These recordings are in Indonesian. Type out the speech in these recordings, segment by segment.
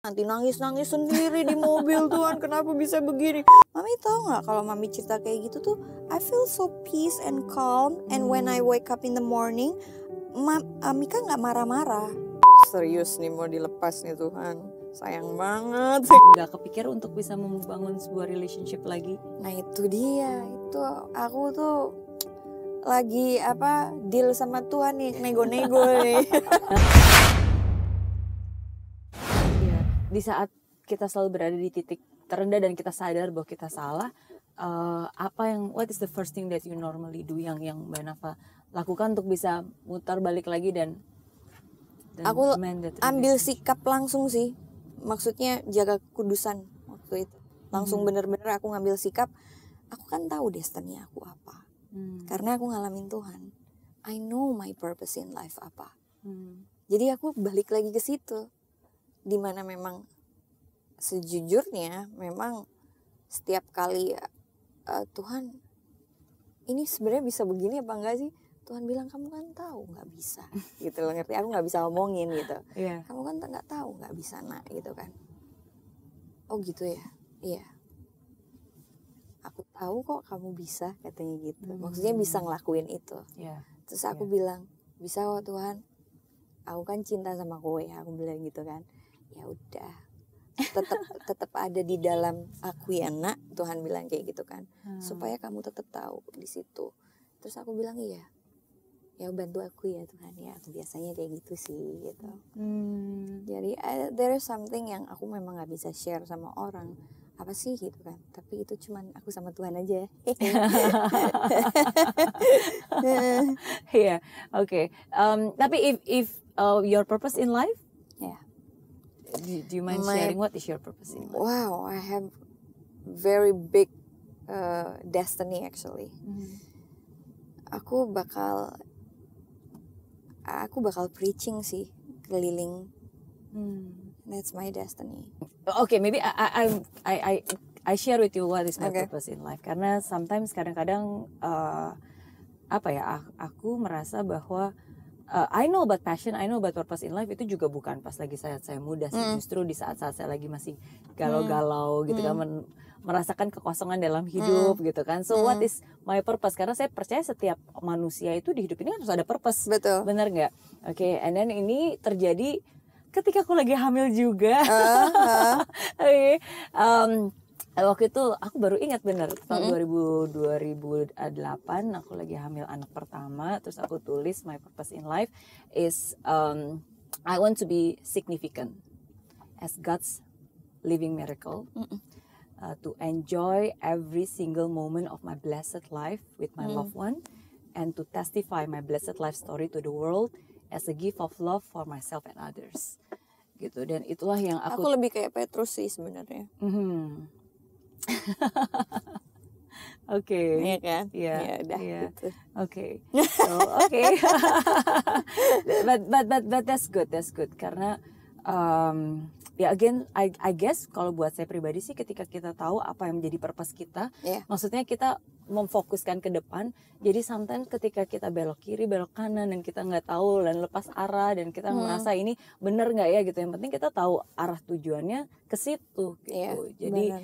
Nanti nangis-nangis sendiri di mobil, Tuhan kenapa bisa begini. Mami tahu nggak kalau Mami cerita kayak gitu tuh, I feel so peace and calm. And when I wake up in the morning, Mika nggak marah-marah. Serius nih mau dilepas nih Tuhan, sayang banget. Nggak kepikir untuk bisa membangun sebuah relationship lagi. Nah itu dia, itu aku tuh lagi deal sama Tuhan nih, nego-nego nih. Ya, di saat kita selalu berada di titik terendah dan kita sadar bahwa kita salah, what is the first thing that you normally do yang Mbak Nafa lakukan untuk bisa mutar balik lagi dan aku ambil sikap langsung sih, maksudnya jaga kekudusan waktu itu. Langsung bener-bener aku ngambil sikap, aku kan tahu destiny aku apa. Karena aku ngalamin Tuhan. I know my purpose in life apa. Jadi aku balik lagi ke situ. Dimana memang sejujurnya memang setiap kali Tuhan ini sebenarnya bisa begini apa enggak sih? Tuhan bilang kamu kan tahu nggak bisa gitu loh, ngerti? Aku nggak bisa ngomongin gitu. Yeah. Kamu kan nggak tahu nggak bisa nak gitu kan. Oh gitu ya, iya. Aku tahu kok kamu bisa, katanya gitu. Maksudnya bisa ngelakuin itu. Yeah. Terus aku bilang, bisa kok Tuhan. Aku kan cinta sama kowe, aku bilang gitu kan. Ya udah, tetap ada di dalam aku ya nak, Tuhan bilang kayak gitu kan. Supaya kamu tetap tahu di situ. Terus aku bilang iya. Ya bantu aku ya Tuhan ya. Aku biasanya kayak gitu sih gitu. Jadi there is something yang aku memang nggak bisa share sama orang. Apa sih gitu kan, tapi itu cuman aku sama Tuhan aja. Yeah, okay. Tapi if your purpose in life, yeah. Do you mind sharing what is your purpose in life? Wow, I have very big destiny actually. Aku bakal preaching sih, keliling. That's my destiny. Okay, maybe I share with you what is my purpose in life. Karena sometimes kadang-kadang aku merasa bahwa I know about passion, I know about purpose in life itu juga bukan pas lagi saya muda sih. Justru di saat-saat saya lagi masih galau-galau gitu kan, merasakan kekosongan dalam hidup gitu kan. So what is my purpose? Karena saya percaya setiap manusia itu di hidup ini harus ada purpose. Betul. Benar nggak? Okay, and then ini terjadi ketika aku lagi hamil juga. Waktu itu aku baru ingat bener tahun 2008 aku lagi hamil anak pertama. Terus aku tulis my purpose in life is I want to be significant as God's living miracle, to enjoy every single moment of my blessed life with my loved one, and to testify my blessed life story to the world as a gift of love for myself and others. Gitu. Dan itulah yang aku lebih kayak Petrus sih sebenarnya. Okay. Iya kan? Yeah. Ya udah gitu. Okay. So okay. but that's good karena ya again I guess kalau buat saya pribadi sih ketika kita tahu apa yang menjadi purpose kita, maksudnya kita memfokuskan ke depan. Jadi sometimes ketika kita belok kiri, belok kanan dan kita nggak tahu dan lepas arah dan kita merasa ini benar nggak ya gitu. Yang penting kita tahu arah tujuannya ke situ gitu. Jadi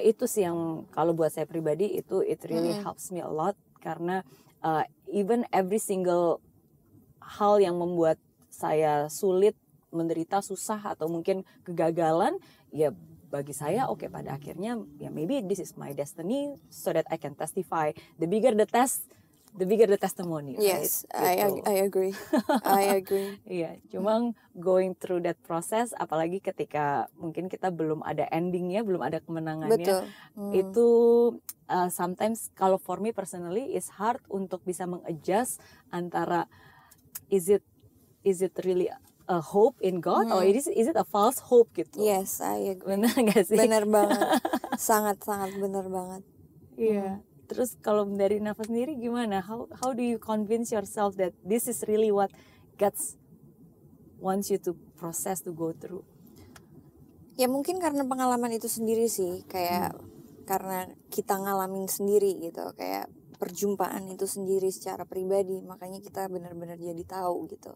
itu sih yang kalau buat saya pribadi itu it really helps me a lot karena even every single hal yang membuat saya sulit, menderita, susah atau mungkin kegagalan, ya bagi saya pada akhirnya ya maybe this is my destiny so that I can testify. The bigger the test, the bigger the testimony. Yes, right? I agree. I agree. Iya, cuma going through that process, apalagi ketika mungkin kita belum ada endingnya, belum ada kemenangannya. Betul. Itu sometimes kalau for me personally is hard untuk bisa mengadjust antara is it really a hope in God or is it a false hope gitu. Yes, I agree. Benar gak sih? Benar banget. Sangat-sangat benar banget. Iya. Terus kalau dari Nafa sendiri gimana? How do you convince yourself that this is really what God wants you to process, to go through? Ya mungkin karena pengalaman itu sendiri sih, kayak karena kita ngalamin sendiri gitu, kayak perjumpaan itu sendiri secara pribadi, makanya kita benar-benar jadi tahu gitu.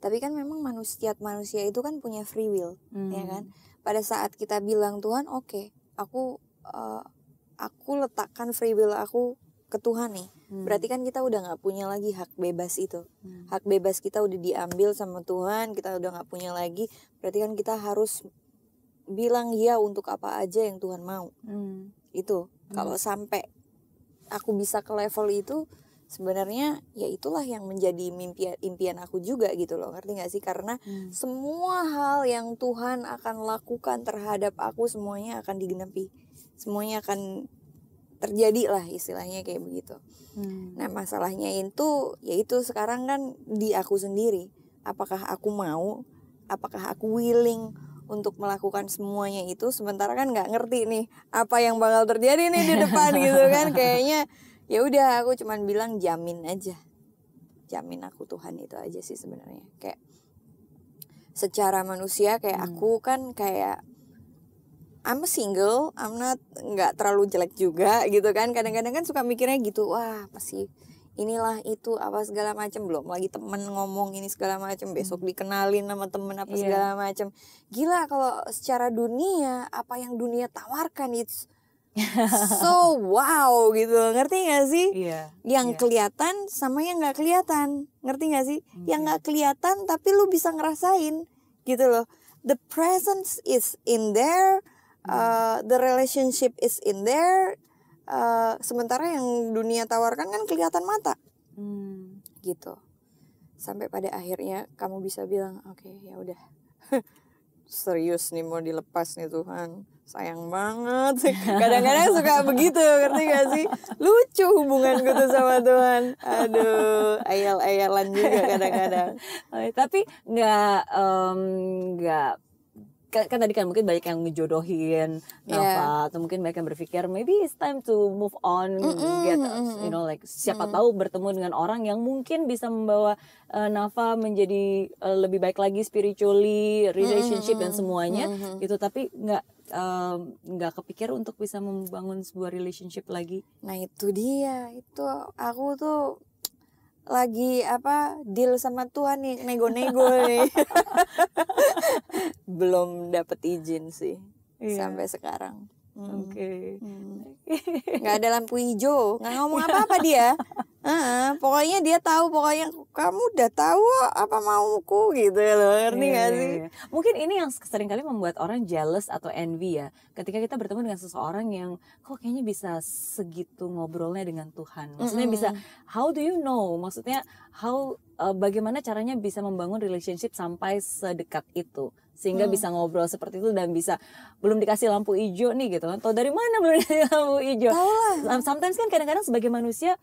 Tapi kan memang manusia itu kan punya free will, ya kan? Pada saat kita bilang Tuhan, oke, aku letakkan free will aku ke Tuhan nih. Berarti kan kita udah nggak punya lagi hak bebas itu. Hak bebas kita udah diambil sama Tuhan, kita udah nggak punya lagi. Berarti kan kita harus bilang ya untuk apa aja yang Tuhan mau. Itu kalau sampai aku bisa ke level itu, sebenarnya ya itulah yang menjadi impian aku juga gitu loh, ngerti gak sih? Karena semua hal yang Tuhan akan lakukan terhadap aku semuanya akan digenapi, semuanya akan terjadi lah istilahnya kayak begitu. Nah masalahnya itu yaitu sekarang kan di aku sendiri, apakah aku mau, apakah aku willing untuk melakukan semuanya itu, sementara kan nggak ngerti nih apa yang bakal terjadi nih di depan gitu kan. Kayaknya ya udah aku cuman bilang jamin aja, jamin aku Tuhan, itu aja sih sebenarnya. Kayak secara manusia kayak aku kan kayak I'm a single, I'm not, nggak terlalu jelek juga gitu kan. Kadang-kadang kan suka mikirnya gitu, wah masih inilah itu apa segala macam, belum lagi temen ngomong ini segala macam, besok dikenalin sama temen apa segala macam. Gila kalau secara dunia, apa yang dunia tawarkan it's so wow gitu, ngerti gak sih? Yang kelihatan sama yang nggak kelihatan, ngerti gak sih? Yang nggak kelihatan tapi lu bisa ngerasain gitu loh. The presence is in there, the relationship is in there. Sementara yang dunia tawarkan kan kelihatan mata, gitu. Sampai pada akhirnya kamu bisa bilang, oke, ya udah, serius nih mau dilepas nih Tuhan, sayang banget. Kadang-kadang suka begitu, ngerti gak sih? Lucu hubunganku tuh sama Tuhan. Aduh, ayal-ayalan juga kadang-kadang. Tapi nggak kan tadi kan mungkin banyak yang ngejodohin Nafa, atau mungkin banyak yang berpikir maybe it's time to move on, get you know like siapa tahu bertemu dengan orang yang mungkin bisa membawa Nafa menjadi lebih baik lagi spiritually, relationship dan semuanya gitu. Tapi nggak kepikir untuk bisa membangun sebuah relationship lagi. Nah itu dia, itu aku tuh lagi deal sama Tuhan nih, nego-nego nih. Belum dapet izin sih sampai sekarang. Nggak ada lampu hijau, nggak ngomong apa-apa dia. Pokoknya dia tahu, pokoknya kamu udah tahu apa mauku gitu loh, ngerti gak sih? Mungkin ini yang seringkali membuat orang jealous atau envy ya, ketika kita bertemu dengan seseorang yang kok kayaknya bisa segitu ngobrolnya dengan Tuhan. Maksudnya bisa, how do you know? Maksudnya bagaimana caranya bisa membangun relationship sampai sedekat itu, sehingga bisa ngobrol seperti itu dan bisa belum dikasih lampu hijau nih gitu kan? Tahu dari mana belum dikasih lampu hijau? Sometimes kan kadang-kadang sebagai manusia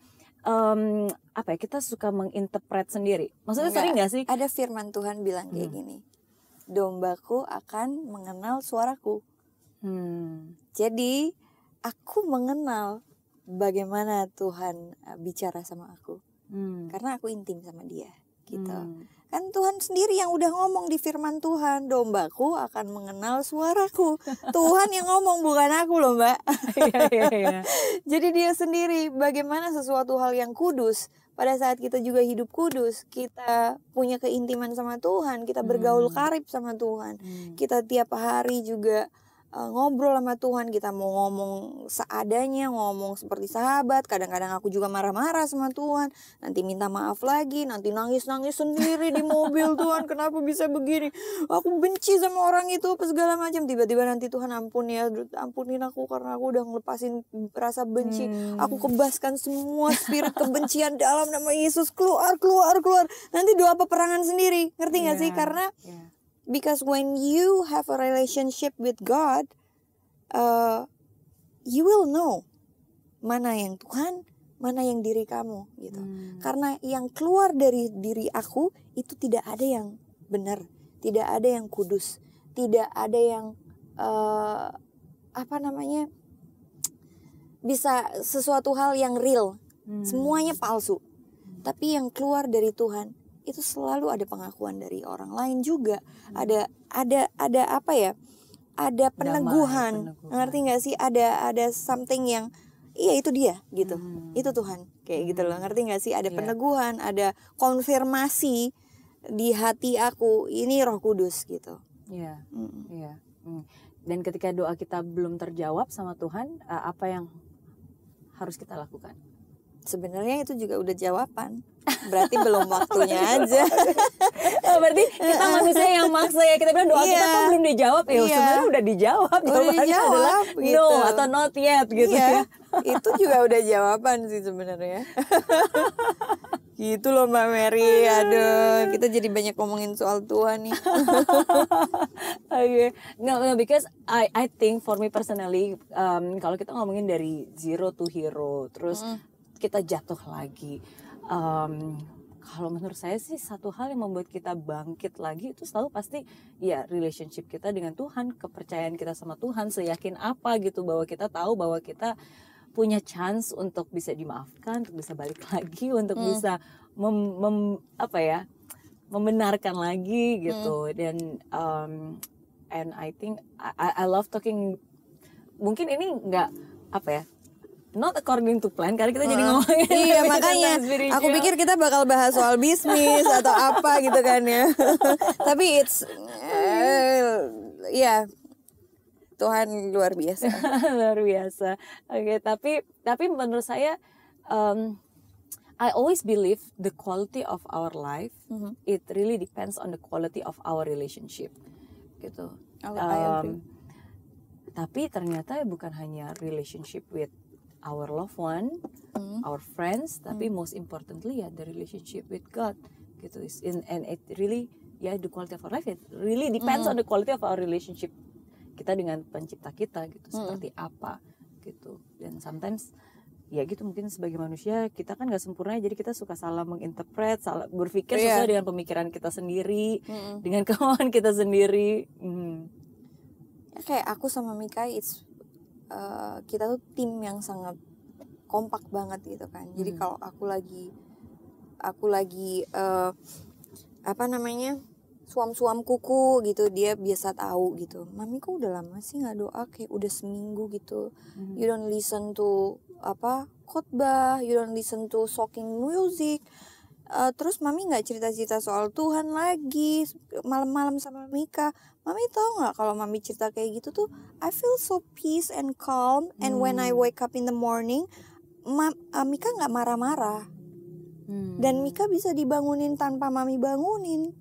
kita suka menginterpret sendiri. Maksudnya sering gak sih? Ada firman Tuhan bilang kayak gini, dombaku akan mengenal suaraku. Jadi aku mengenal bagaimana Tuhan bicara sama aku, karena aku intim sama dia gitu. Kan Tuhan sendiri yang udah ngomong di firman Tuhan, dombaku akan mengenal suaraku. Tuhan yang ngomong, bukan aku loh Mbak. Jadi dia sendiri, bagaimana sesuatu hal yang kudus, pada saat kita juga hidup kudus, kita punya keintiman sama Tuhan, kita bergaul karib sama Tuhan, kita tiap hari juga ngobrol sama Tuhan, kita mau ngomong seadanya, ngomong seperti sahabat. Kadang-kadang aku juga marah-marah sama Tuhan, nanti minta maaf lagi, nanti nangis-nangis sendiri di mobil. Tuhan kenapa bisa begini, aku benci sama orang itu apa segala macam. Tiba-tiba nanti Tuhan ampunin aku karena aku udah ngelepasin rasa benci. Aku kebaskan semua spirit kebencian dalam nama Yesus, keluar. Nanti doa peperangan sendiri, ngerti gak sih? Karena because when you have a relationship with God, you will know mana yang Tuhan, mana yang diri kamu gitu. Karena yang keluar dari diri aku itu tidak ada yang benar, tidak ada yang kudus, tidak ada yang bisa sesuatu hal yang real. Semuanya palsu. Tapi yang keluar dari Tuhan itu selalu ada pengakuan dari orang lain juga, ada peneguhan, ngerti nggak sih? Ada something yang itu dia gitu, itu Tuhan kayak gitu loh, ngerti nggak sih? Ada peneguhan, ada konfirmasi di hati aku ini Roh Kudus gitu. Iya, iya. Dan ketika doa kita belum terjawab sama Tuhan, apa yang harus kita lakukan? Sebenarnya itu juga udah jawaban, berarti belum waktunya aja. Berarti kita manusia yang maksa ya, kita bilang doa kita kok belum dijawab ya, sebenarnya udah dijawab. Jawabannya adalah gitu. no atau not yet gitu ya. Itu juga udah jawaban sih sebenarnya. Gitu loh Mbak Mary, aduh kita jadi banyak ngomongin soal Tuhan nih. Okay. No, because I think for me personally, kalau kita ngomongin dari zero to hero, terus kita jatuh lagi. Kalau menurut saya sih satu hal yang membuat kita bangkit lagi itu selalu pasti ya relationship kita dengan Tuhan, kepercayaan kita sama Tuhan, seyakin apa gitu bahwa kita tahu bahwa kita punya chance untuk bisa dimaafkan, untuk bisa balik lagi, untuk bisa membenarkan lagi gitu. Dan and I think I love talking. Mungkin ini nggak not according to plan karena kita jadi ngomongin. Iya makanya aku pikir kita bakal bahas soal bisnis atau apa gitu kan ya. Tapi it's Tuhan luar biasa. Luar biasa. Oke, tapi menurut saya I always believe the quality of our life it really depends on the quality of our relationship. Gitu. Tapi ternyata bukan hanya relationship with our loved one, our friends, tapi most importantly the relationship with God gitu. And it really the quality of our life it really depends on the quality of our relationship kita dengan pencipta kita gitu, seperti apa gitu. Dan sometimes ya gitu, mungkin sebagai manusia kita kan nggak sempurna, jadi kita suka salah menginterpret, salah berpikir sesuai dengan pemikiran kita sendiri, dengan kemauan kita sendiri. Ya, kayak aku sama Mika kita tuh tim yang sangat kompak banget gitu kan. Jadi kalau aku lagi suam-suam kuku gitu, dia biasa tahu gitu. Mami kok udah lama sih nggak doa, kayak udah seminggu gitu. You don't listen to khotbah, you don't listen to shocking music. Terus Mami nggak cerita-cerita soal Tuhan lagi malam-malam sama Mika. Mami tahu nggak kalau Mami cerita kayak gitu tuh, I feel so peace and calm. And when I wake up in the morning, Mika nggak marah-marah. Dan Mika bisa dibangunin tanpa Mami bangunin.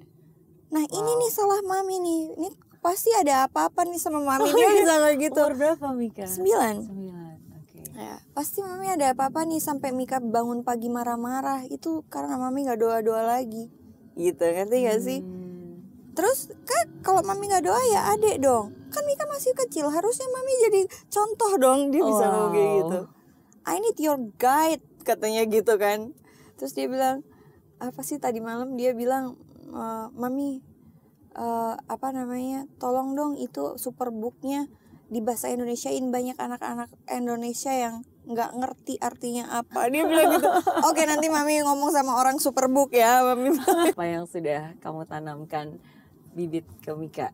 Nah ini nih salah Mami nih. Ini pasti ada apa-apa nih sama Mami. Dia bisa kayak gitu. Umur berapa Mika? 9. Okay. Ya, pasti Mami ada apa-apa nih sampai Mika bangun pagi marah-marah. Itu karena Mami gak doa-doa lagi. Gitu, ngerti gak sih? Terus kan kalau Mami gak doa ya adek dong. Kan Mika masih kecil, harusnya Mami jadi contoh dong. Dia bisa ngomong kayak gitu. I need your guide, katanya gitu kan. Terus dia bilang, apa sih tadi malam dia bilang, Mami tolong dong itu Superbook-nya di bahasa Indonesiain, banyak anak-anak Indonesia yang nggak ngerti artinya apa. Dia bilang gitu. Oke, nanti Mami ngomong sama orang Superbook ya, Mami. Apa yang sudah kamu tanamkan bibit ke Mika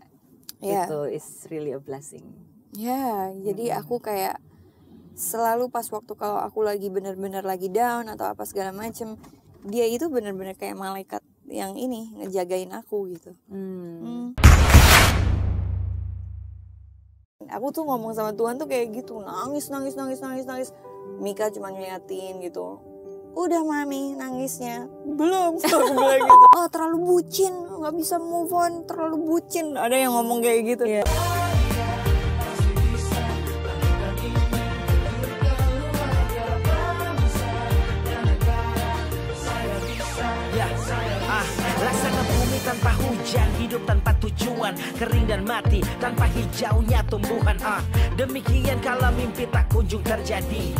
itu is really a blessing. Jadi aku kayak selalu pas waktu kalau aku lagi bener-bener lagi down atau apa segala macem, dia itu bener-bener kayak malaikat yang ini ngejagain aku gitu. Aku tuh ngomong sama Tuhan tuh kayak gitu, nangis. Mika cuma ngeliatin gitu. Udah Mami nangisnya? Belum. Aku bilang gitu. Oh terlalu bucin, nggak bisa move on, terlalu bucin. Ada yang ngomong kayak gitu. Laksana bumi tanpa hujan, hidup tanpa tujuan, kering dan mati tanpa hijaunya tumbuhan. Demikian kala mimpi tak kunjung terjadi,